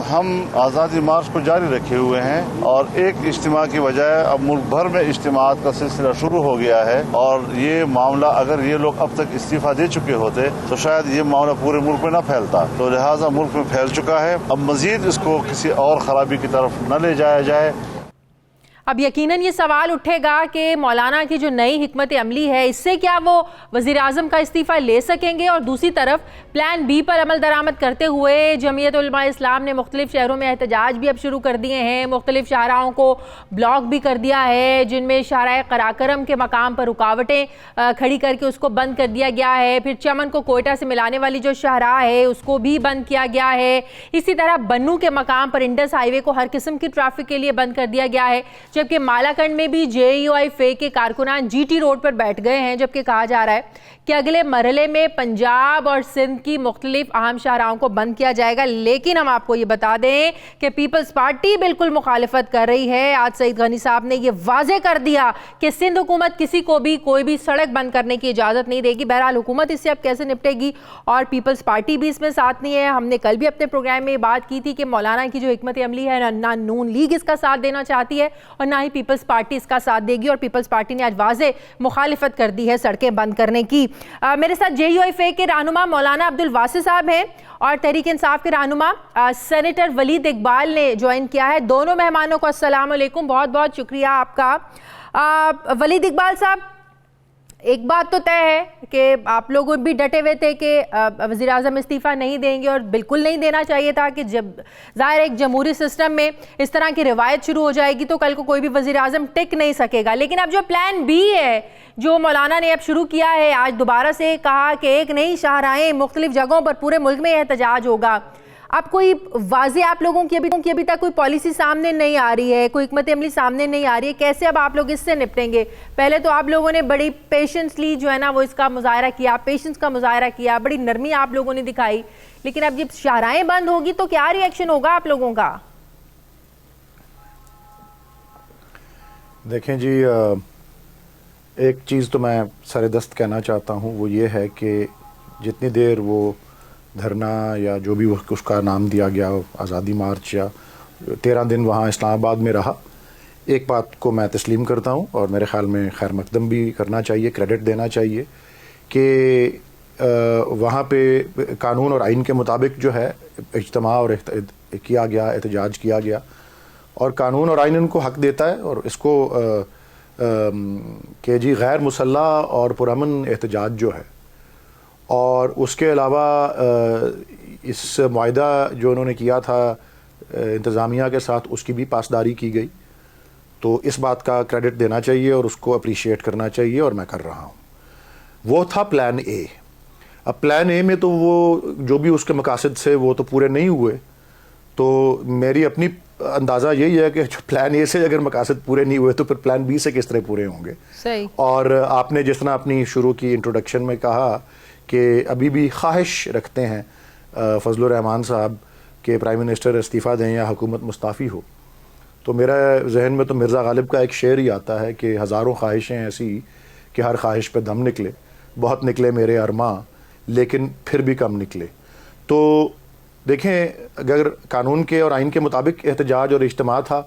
ہم آزادی مارچ کو جاری رکھے ہوئے ہیں اور ایک اجتماع کی بجائے اب ملک بھر میں اجتماعات کا سلسلہ شروع ہو گیا ہے. اور یہ معاملہ اگر یہ لوگ اب تک استعفیٰ دے چکے ہوتے تو شاید یہ معاملہ پورے ملک میں نہ پھیلتا. تو لہٰذا ملک میں پھیل چکا ہے، اب مزید اس کو کسی اور خرابی کی طرف نہ لے جایا جائے. اب یقیناً یہ سوال اٹھے گا کہ مولانا کی جو نئی حکمت عملی ہے اس سے کیا وہ وزیر اعظم کا استعفیٰ لے سکیں گے، اور دوسری طرف پلان بی پر عمل درآمد کرتے ہوئے جمعیت علماء اسلام نے مختلف شہروں میں احتجاج بھی اب شروع کر دیے ہیں. مختلف شاہراہوں کو بلاک بھی کر دیا ہے، جن میں شاہراہ قراقرم کے مقام پر رکاوٹیں کھڑی کر کے اس کو بند کر دیا گیا ہے. پھر چمن کو کوئٹہ سے ملانے والی جو شاہراہ ہے اس کو بھی بند کیا گیا ہے. اسی طرح بنو کے مقام پر انڈس ہائی وے کو ہر قسم کی ٹریفک کے لیے بند کر دیا گیا ہے. جبکہ مالاکنڈ میں بھی جے یو آئی فے کے کارکنان جی ٹی روڈ پر بیٹھ گئے ہیں، جبکہ کہا جا رہا ہے کہ اگلے مرحلے میں پنجاب اور سندھ کی مختلف اہم شاہراہوں کو بند کیا جائے گا. لیکن ہم آپ کو یہ بتا دیں کہ پیپلز پارٹی بالکل مخالفت کر رہی ہے. آج سعید غنی صاحب نے یہ واضح کر دیا کہ سندھ حکومت کسی کو بھی کوئی بھی سڑک بند کرنے کی اجازت نہیں دے گی. بہرحال حکومت اس سے اب کیسے نپٹے گی، اور پیپلز پارٹی بھی اس میں ساتھ نہیں ہے. ہم نے کل بھی اپنے پروگرام میں بات کی تھی کہ مولانا کی جو حکمت عملی ہے نہ نون لیگ اس کا ساتھ دینا چاہتی ہے اور نہ ہی پیپلز پارٹی اس کا ساتھ دے گی، اور پیپلز پارٹی نے آج واضح مخالفت کر دی ہے سڑکیں بند کرنے کی. میرے ساتھ جے یو آئی فے کے رہنما مولانا عبدالواسع صاحب ہیں اور تحریک انصاف کے رہنما سینیٹر ولید اقبال نے جوائن کیا ہے. دونوں مہمانوں کو السلام علیکم، بہت بہت شکریہ آپ کا. ولید اقبال صاحب، ایک بات تو طے ہے کہ آپ لوگ بھی ڈٹے ہوئے تھے کہ وزیر اعظم استعفیٰ نہیں دیں گے، اور بالکل نہیں دینا چاہیے تھا کہ جب ظاہر ایک جمہوری سسٹم میں اس طرح کی روایت شروع ہو جائے گی تو کل کو کوئی بھی وزیر اعظم ٹک نہیں سکے گا. لیکن اب جو پلان بی ہے جو مولانا نے اب شروع کیا ہے، آج دوبارہ سے کہا کہ ایک نئی شاہراہیں مختلف جگہوں پر پورے ملک میں احتجاج ہوگا. اب کوئی واضح آپ لوگوں کی ابھی تک کوئی پالیسی سامنے نہیں آ رہی ہے، کوئی حکمت عملی سامنے نہیں آ رہی ہے، کیسے اب آپ لوگ اس سے نپٹیں گے؟ پہلے تو آپ لوگوں نے بڑی پیشنسلی جو ہے نا وہ اس کا مظاہرہ کیا، پیشنس کا مظاہرہ کیا، بڑی نرمی آپ لوگوں نے دکھائی، لیکن اب جب شاہراہیں بند ہوگی تو کیا ری ایکشن ہوگا آپ لوگوں کا؟ دیکھیں جی، ایک چیز تو میں سر دست کہنا چاہتا ہوں، وہ یہ ہے کہ جتنی دیر وہ دھرنا یا جو بھی اس کا نام دیا گیا آزادی مارچ یا 13 دن وہاں اسلام آباد میں رہا، ایک بات کو میں تسلیم کرتا ہوں اور میرے خیال میں خیر مقدم بھی کرنا چاہیے، کریڈٹ دینا چاہیے کہ وہاں پہ قانون اور آئین کے مطابق جو ہے اجتماع اور کیا گیا، احتجاج کیا گیا، اور قانون اور آئین ان کو حق دیتا ہے، اور اس کو کہ جی غیر مسلح اور پرامن احتجاج جو ہے، اور اس کے علاوہ اس معاہدہ جو انہوں نے کیا تھا انتظامیہ کے ساتھ، اس کی بھی پاسداری کی گئی، تو اس بات کا کریڈٹ دینا چاہیے اور اس کو اپریشیٹ کرنا چاہیے، اور میں کر رہا ہوں۔ وہ تھا پلان اے۔ اب پلان اے میں تو وہ جو بھی اس کے مقاصد سے وہ تو پورے نہیں ہوئے، تو میری اپنی اندازہ یہی ہے کہ پلان اے سے اگر مقاصد پورے نہیں ہوئے تو پھر پلان بی سے کس طرح پورے ہوں گے۔ صحیح۔ اور آپ نے جس طرح اپنی شروع کی انٹروڈکشن میں کہا کہ ابھی بھی خواہش رکھتے ہیں فضل الرحمان صاحب کہ پرائم منسٹر استعفیٰ دیں یا حکومت مستعفی ہو، تو میرا ذہن میں تو مرزا غالب کا ایک شعر ہی آتا ہے کہ ہزاروں خواہشیں ایسی کہ ہر خواہش پہ دم نکلے، بہت نکلے میرے ارماں لیکن پھر بھی کم نکلے۔ تو دیکھیں، اگر قانون کے اور آئین کے مطابق احتجاج اور اجتماع تھا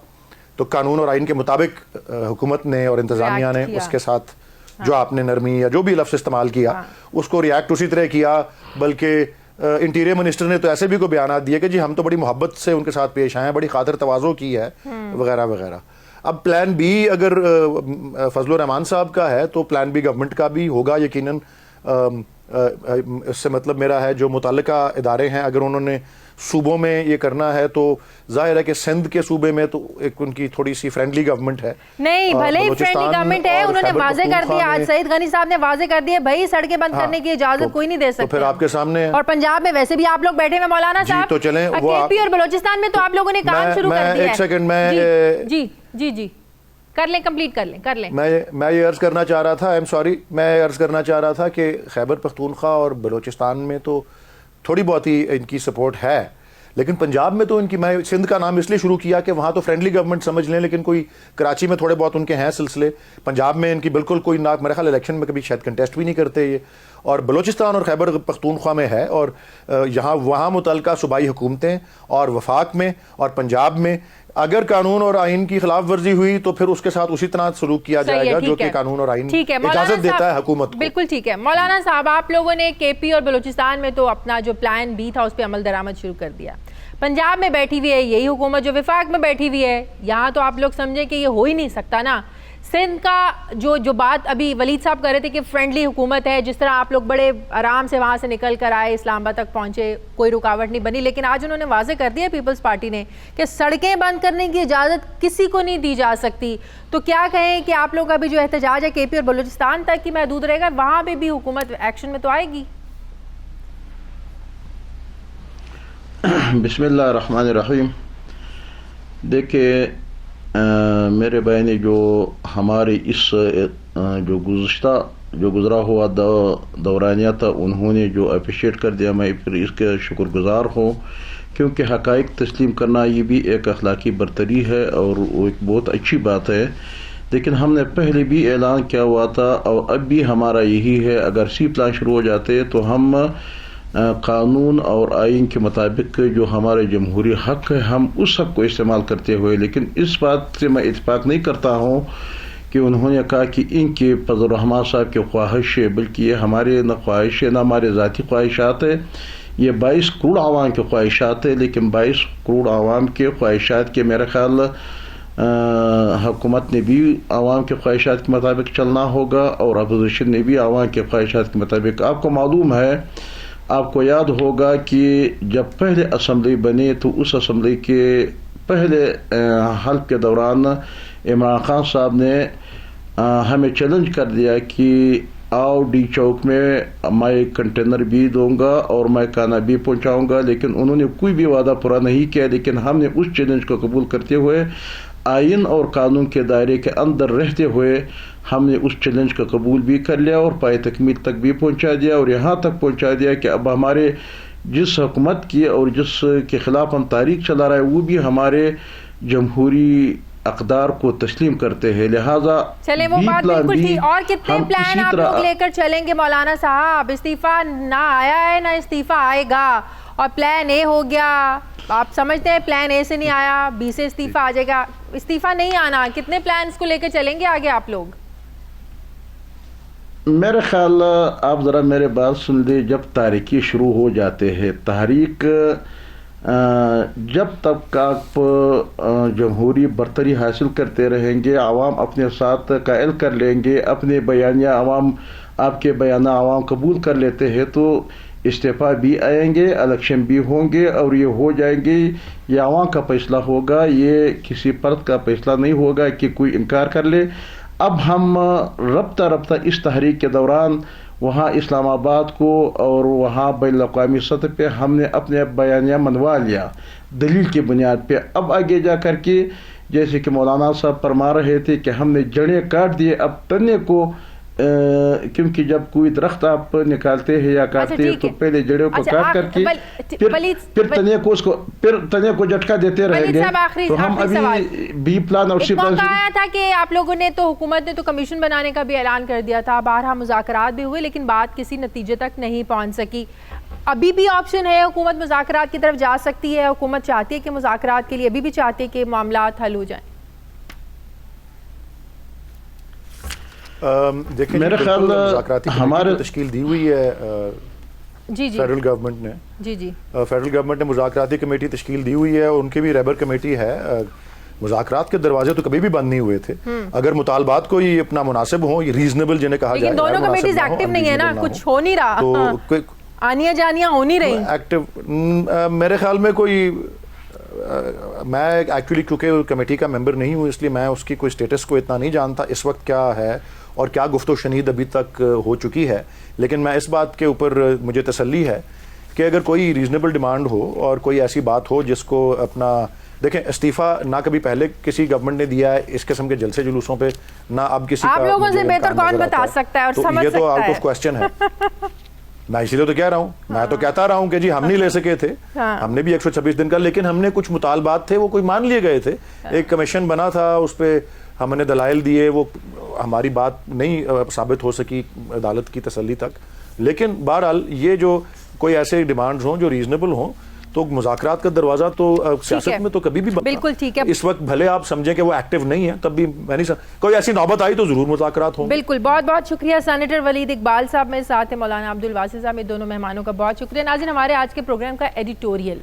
تو قانون اور آئین کے مطابق حکومت نے اور انتظامیہ نے اس کے ساتھ جو آپ نے نرمی یا جو بھی لفظ استعمال کیا اس کو ریاکٹ اسی طرح کیا، بلکہ انٹیریئر منسٹر نے تو ایسے بھی کوئی بیانات دیے کہ جی ہم تو بڑی محبت سے ان کے ساتھ پیش آئے ہیں، بڑی خاطر تواضع کی ہے وغیرہ وغیرہ۔ اب پلان بی اگر فضل الرحمان صاحب کا ہے تو پلان بی گورنمنٹ کا بھی ہوگا یقیناً۔ اس سے مطلب میرا ہے جو متعلقہ ادارے ہیں اگر انہوں نے صوبوں میں یہ کرنا ہے تو ظاہر ہے کہ سندھ کے صوبے میں تو ایک ان کی تھوڑی سی فرینڈلی گورنمنٹ ہے، نہیں بھلے ہی فرینڈلی گورنمنٹ ہے، انہوں نے واضح کر دیا، آج سعید غنی صاحب نے واضح کر دیا بھائی سڑکیں بند کرنے کی اجازت کوئی نہیں دے سکتا، تو پھر آپ کے سامنے ہے۔ اور پنجاب میں ویسے بھی آپ لوگ بیٹھے ہوئے مولانا صاحب، تو چلیں وہ کے پی اور بلوچستان میں تو آپ لوگوں نے کام شروع کر دیا ہے۔ ایک سیکنڈ میں جی کر لیں، کمپلیٹ کر لیں۔ میں یہ عرض کرنا چاہ رہا تھا، میں عرض کرنا چاہ رہا تھا کہ خیبر پختونخوا اور بلوچستان میں تو تھوڑی بہت ہی ان کی سپورٹ ہے، لیکن پنجاب میں تو ان کی، میں سندھ کا نام اس لیے شروع کیا کہ وہاں تو فرینڈلی گورنمنٹ سمجھ لیں، لیکن کوئی کراچی میں تھوڑے بہت ان کے ہیں سلسلے، پنجاب میں ان کی بالکل کوئی نہ، میرے خیال الیکشن میں کبھی شاید کنٹیسٹ بھی نہیں کرتے یہ، اور بلوچستان اور خیبر پختونخوا میں ہے، اور وہاں متعلقہ صوبائی حکومتیں اور وفاق میں اور پنجاب میں اگر قانون اور آئین کی خلاف ورزی ہوئی تو پھر اس کے ساتھ اسی طرح سلوک کیا جائے گا جو کہ قانون اور آئین اجازت دیتا ہے حکومت کو۔ بالکل ٹھیک ہے مولانا صاحب، آپ لوگوں نے کے پی اور بلوچستان میں تو اپنا جو پلان بی تھا اس پہ عمل درآمد شروع کر دیا، پنجاب میں بیٹھی ہوئی ہے یہی حکومت جو وفاق میں بیٹھی ہوئی ہے، یہاں تو آپ لوگ سمجھیں کہ یہ ہو ہی نہیں سکتا نا۔ سندھ کا جو بات ابھی ولید صاحب کر رہے تھے کہ فرینڈلی حکومت ہے، جس طرح آپ لوگ بڑے آرام سے وہاں سے نکل کر آئے، اسلام آباد تک پہنچے، کوئی رکاوٹ نہیں بنی، لیکن آج انہوں نے واضح کر دیا پیپلز پارٹی نے کہ سڑکیں بند کرنے کی اجازت کسی کو نہیں دی جا سکتی، تو کیا کہیں کہ آپ لوگ کا بھی جو احتجاج ہے کے پی اور بلوچستان تک ہی محدود رہے گا، وہاں پہ بھی حکومت ایکشن میں تو آئے گی؟ بسم اللہ الرحمن الرحیم۔ دیکھیں میرے بھائی نے جو ہمارے اس جو گزرا ہوا دورانیہ تھا انہوں نے جو اپریشیٹ کر دیا، میں پھر اس کے شکر گزار ہوں، کیونکہ حقائق تسلیم کرنا یہ بھی ایک اخلاقی برتری ہے اور وہ ایک بہت اچھی بات ہے، لیکن ہم نے پہلے بھی اعلان کیا ہوا تھا اور اب بھی ہمارا یہی ہے، اگر سی پلان شروع ہو جاتے تو ہم قانون اور آئین کے مطابق جو ہمارے جمہوری حق ہے ہم اس حق کو استعمال کرتے ہوئے، لیکن اس بات سے میں اتفاق نہیں کرتا ہوں کہ انہوں نے کہا کہ ان کے فضل الرحمان صاحب کی خواہش ہے، بلکہ یہ ہمارے نہ خواہش ہے نہ ہمارے ذاتی خواہشات ہے، یہ 22 کروڑ عوام کی خواہشات ہے، لیکن 22 کروڑ عوام کے خواہشات کے میرا خیال حکومت نے بھی عوام کے خواہشات کے مطابق چلنا ہوگا اور اپوزیشن نے بھی عوام کے خواہشات کے مطابق۔ آپ کو معلوم ہے، آپ کو یاد ہوگا کہ جب پہلے اسمبلی بنے تو اس اسمبلی کے پہلے حلف کے دوران عمران خان صاحب نے ہمیں چیلنج کر دیا کہ آؤ ڈی چوک میں میں کنٹینر بھی دوں گا اور میں کھانا بھی پہنچاؤں گا، لیکن انہوں نے کوئی بھی وعدہ پورا نہیں کیا، لیکن ہم نے اس چیلنج کو قبول کرتے ہوئے آئین اور قانون کے دائرے کے اندر رہتے ہوئے ہم نے اس چیلنج کو قبول بھی کر لیا اور پائے تکمیل تک بھی پہنچا دیا، اور یہاں تک پہنچا دیا کہ اب ہمارے جس حکومت کی اور جس کے خلاف ہم تاریخ چلا رہا ہے وہ بھی ہمارے جمہوری اقدار کو تسلیم کرتے ہیں، لہٰذا چلیں وہ بات بالکل تھی۔ اور کتنے پلان آپ لوگ لے کر چلیں گے مولانا صاحب؟ استعفیٰ نہ آیا ہے نہ استعفیٰ آئے گا، اور پلان اے ہو گیا، آپ سمجھتے ہیں پلان اے سے نہیں آیا, بی سے استعفیٰ آ جائے گا, استعفیٰ نہیں آنا, کتنے پلانز کو لے کے چلیں گے آگے آپ لوگ؟ میرے خیال آپ ذرا میرے بات سن لیں, جب تاریکی شروع ہو جاتے ہیں, تحریک جب تک آپ جمہوری برتری حاصل کرتے رہیں گے, عوام اپنے ساتھ قائل کر لیں گے, اپنے بیانیہ عوام, آپ کے بیانہ عوام قبول کر لیتے ہیں, تو استعفیٰ بھی آئیں گے, الیکشن بھی ہوں گے اور یہ ہو جائیں گے. یہ عوام کا فیصلہ ہوگا, یہ کسی فرد کا فیصلہ نہیں ہوگا کہ کوئی انکار کر لے. اب ہم رفتہ اس تحریک کے دوران وہاں اسلام آباد کو اور وہاں بین الاقوامی سطح پہ ہم نے اپنے بیانیہ منوا لیا دلیل کی بنیاد پہ. اب آگے جا کر کے جیسے کہ مولانا صاحب فرما رہے تھے کہ ہم نے جڑیں کاٹ دیے, اب تنے کو کیونکہ جب کوئی درخت آپ نکالتے ہیں یا کاٹتے ہیں تو پہلے جڑوں کو کاٹ کر کے پھر تنے کو جھٹکا دیتے رہیں گے. تو ہم ابھی بی پلان اور سی پلان آیا تھا کہ آپ لوگوں نے تو, حکومت نے تو کمیشن بنانے کا بھی اعلان کر دیا تھا, بارہا مذاکرات بھی ہوئے لیکن بات کسی نتیجے تک نہیں پہنچ سکی. ابھی بھی آپشن ہے, حکومت مذاکرات کی طرف جا سکتی ہے, حکومت چاہتی ہے کہ مذاکرات کے لیے ابھی بھی چاہتی ہے کہ معاملات حل ہو جائیں. دیکھیں میرے خیال مذاکراتی ہمارے تشکیل دی ہوئی ہے جی فیڈرل گورنمنٹ نے, فیڈرل گورنمنٹ نے مذاکراتی کمیٹی تشکیل دی ہوئی ہے, ان کی بھی ریبر کمیٹی ہے. مذاکرات کے دروازے تو کبھی بھی بند نہیں ہوئے تھے, اگر مطالبات کو یہ اپنا مناسب ہوں, یہ ریزنیبل جنہیں کہا جائے, لیکن دونوں کمیٹیز ایکٹیو نہیں ہے نا, کچھ ہو نہیں رہا, تو آنیاں جانیاں ہو نہیں رہی ایکٹیو. میرے خیال میں کوئی, میں ایکچولی کیونکہ کمیٹی کا ممبر نہیں ہوں, اس لیے میں اس کی کوئی سٹیٹس کو اتنا نہیں جانتا اس وقت کیا ہے اور کیا گفت و شنید ابھی تک ہو چکی ہے. لیکن میں اس بات کے اوپر مجھے تسلی ہے کہ اگر کوئی ریزنیبل ڈیمانڈ ہو اور کوئی ایسی بات ہو جس کو اپنا, دیکھیں استعفیٰ نہ کبھی پہلے کسی گورنمنٹ نے دیا ہے اس قسم کے جلسے جلوسوں پہ, نہ اب کسی کا. آپ لوگوں سے بہتر کون بتا سکتا ہے اور سمجھ سکتا ہے, یہ تو آؤٹ آف کوسچن ہے. میں اسی لیے تو کہہ رہا ہوں, میں تو کہتا رہا ہوں کہ جی ہم نہیں لے سکے تھے, ہم نے بھی 126 دن کا, لیکن ہم نے کچھ مطالبات تھے وہ کوئی مان لیے گئے تھے. ایک کمیشن بنا تھا, اس پہ ہم نے دلائل دیے, وہ ہماری بات نہیں ثابت ہو سکی عدالت کی تسلی تک. لیکن بہرحال یہ جو کوئی ایسے ڈیمانڈز ہوں جو ریزنیبل ہوں, تو مذاکرات کا دروازہ تو سیاست میں تو کبھی بھی بالکل ٹھیک ہے. اس وقت بھلے آپ سمجھیں کہ وہ ایکٹیو نہیں ہے, تب بھی میں نہیں کوئی ایسی نوبت آئی تو ضرور مذاکرات ہوں. بالکل, بہت بہت شکریہ سینیٹر ولید اقبال صاحب, میرے ساتھ ہیں مولانا عبدالواسی صاحب, یہ دونوں مہمانوں کا بہت شکریہ. ناظرین, ہمارے آج کے پروگرام کا ایڈیٹوریل.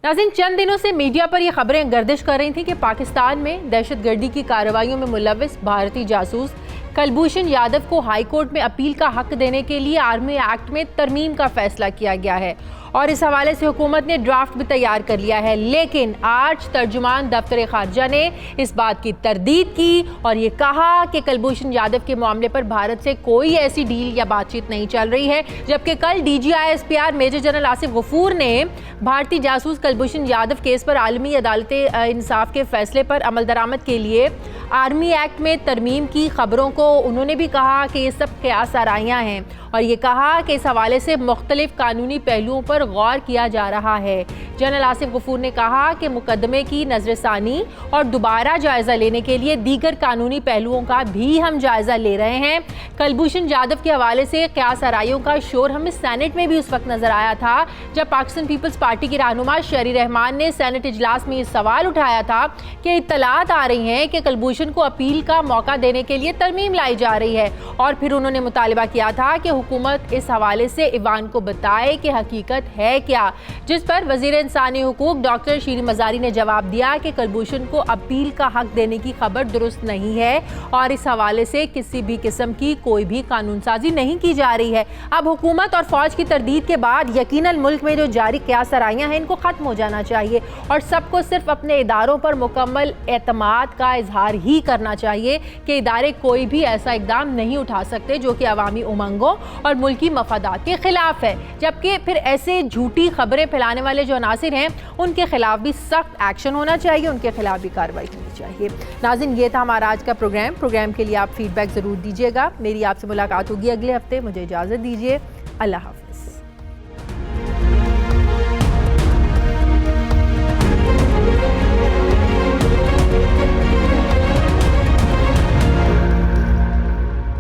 ناظرین, چند دنوں سے میڈیا پر یہ خبریں گردش کر رہی تھیں کہ پاکستان میں دہشت گردی کی کارروائیوں میں ملوث بھارتی جاسوس کلبھوشن یادو کو ہائی کورٹ میں اپیل کا حق دینے کے لیے آرمی ایکٹ میں ترمیم کا فیصلہ کیا گیا ہے, اور اس حوالے سے حکومت نے ڈرافٹ بھی تیار کر لیا ہے. لیکن آج ترجمان دفتر خارجہ نے اس بات کی تردید کی اور یہ کہا کہ کلبھوشن یادو کے معاملے پر بھارت سے کوئی ایسی ڈیل یا بات چیت نہیں چل رہی ہے. جبکہ کل D G I S P R major general Asif Ghafoor نے بھارتی جاسوس کلبھوشن یادو کیس پر عالمی عدالت انصاف کے فیصلے پر عمل درآمد کے لیے آرمی ایکٹ میں ترمیم کی خبروں کو انہوں نے بھی کہا کہ یہ سب قیاس آرائیاں ہیں, اور یہ کہا کہ اس حوالے سے مختلف قانونی پہلوؤں پر غور کیا جا رہا ہے. جنرل آصف غفور نے کہا کہ مقدمے کی نظر ثانی اور دوبارہ جائزہ لینے کے لیے دیگر قانونی پہلوؤں کا بھی ہم جائزہ لے رہے ہیں. کلبھوشن یادو کے حوالے سے قیاس آرائیوں کا شور ہمیں سینٹ میں بھی اس وقت نظر آیا تھا جب پاکستان پیپلز پارٹی کی رہنما شہری رحمان نے سینٹ اجلاس میں یہ سوال اٹھایا تھا کہ اطلاعات آ رہی ہیں کہ کلبھوشن کو اپیل کا موقع دینے کے لیے ترمیم لائی جا رہی ہے, اور پھر انہوں نے مطالبہ کیا تھا کہ حکومت اس حوالے سے ایوان کو بتائے کہ حقیقت ہے کیا, جس پر وزیر انسانی حقوق ڈاکٹر شیریں مزاری نے جواب دیا کہ کلبھوشن کو اپیل کا حق دینے کی خبر درست نہیں ہے اور اس حوالے سے کسی بھی قسم کی کوئی بھی قانون سازی نہیں کی جا رہی ہے. اب حکومت اور فوج کی تردید کے بعد یقیناً ملک میں جو جاری قیاس آرائیاں ہیں ان کو ختم ہو جانا چاہیے, اور سب کو صرف اپنے اداروں پر مکمل اعتماد کا اظہار ہی کرنا چاہیے کہ ادارے کوئی بھی ایسا اقدام نہیں اٹھا سکتے جو کہ عوامی امنگوں اور ملکی مفادات کے خلاف ہے. جبکہ پھر ایسے جھوٹی خبریں پھیلانے والے جو عناصر ہیں ان کے خلاف بھی سخت ایکشن ہونا چاہیے, ان کے خلاف بھی کارروائی ہونی چاہیے. ناظرین, یہ تھا ہمارا آج کا پروگرام کے لیے آپ فیڈ بیک ضرور دیجیے گا. میری آپ سے ملاقات ہوگی اگلے ہفتے. مجھے اجازت دیجیے, اللہ حافظ.